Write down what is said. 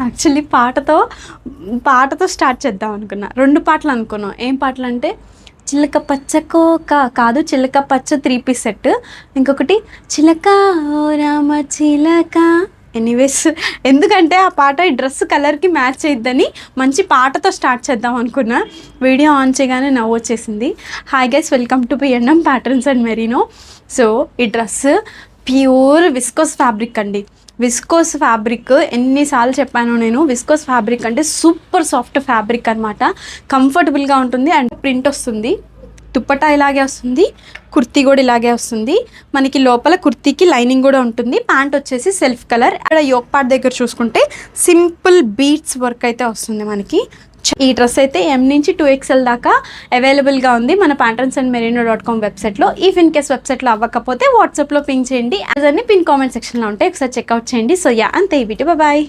Actually పాటతో start చేద్దాం అనుకున్నా. 2 పాటలు అనుకున్నాం. ఏం పాటలు అంటే చిలక పచ్చ కోక కాదు, చిలక పచ్చ 3 పీస్ సెట్, ఇంకొకటి చిలక ఓ రామ చిలక. ఎనీవేస్, ఎందుకంటే ఆ పాట ఈ డ్రెస్ కలర్కి మ్యాచ్ అయ్యిద్దని మంచి పాటతో స్టార్ట్ చేద్దాం అనుకున్నా. వీడియో ఆన్ చేయగానే నవ్వు వచ్చేసింది. Hi guys, welcome to PNM patterns and Merino. So ఈ డ్రెస్ ప్యూర్ విస్కోస్ ఫ్యాబ్రిక్ అండి. విస్కోస్ ఫ్యాబ్రిక్ ఎన్నిసార్లు చెప్పాను నేను. విస్కోస్ ఫ్యాబ్రిక్ అంటే సూపర్ సాఫ్ట్ ఫ్యాబ్రిక్ అనమాట. కంఫర్టబుల్గా ఉంటుంది అండ్ ప్రింట్ వస్తుంది. దుప్పటా ఇలాగే వస్తుంది, కుర్తీ కూడా ఇలాగే వస్తుంది. మనకి లోపల కుర్తీకి లైనింగ్ కూడా ఉంటుంది. ప్యాంట్ వచ్చేసి సెల్ఫ్ కలర్. అక్కడ యోక్ పార్ట్ దగ్గర చూసుకుంటే సింపుల్ బీట్స్ వర్క్ అయితే వస్తుంది మనకి. ఈ డ్రెస్ అయితే M నుంచి 2XL దాకా అవైలబుల్గా ఉంది మన patternsanmerino.com వెబ్సైట్లో. ఇన్ కేస్ వెబ్సైట్లో అవ్వకపోతే వాట్సాప్లో పింక్ చేయండి. అదన్నీ పిన్ కామెంట్ సెక్షన్లో ఉంటాయి, ఒకసారి చెక్అవుట్ చేయండి. సో యా, అంతే. ఈ వీడియో బాయ్.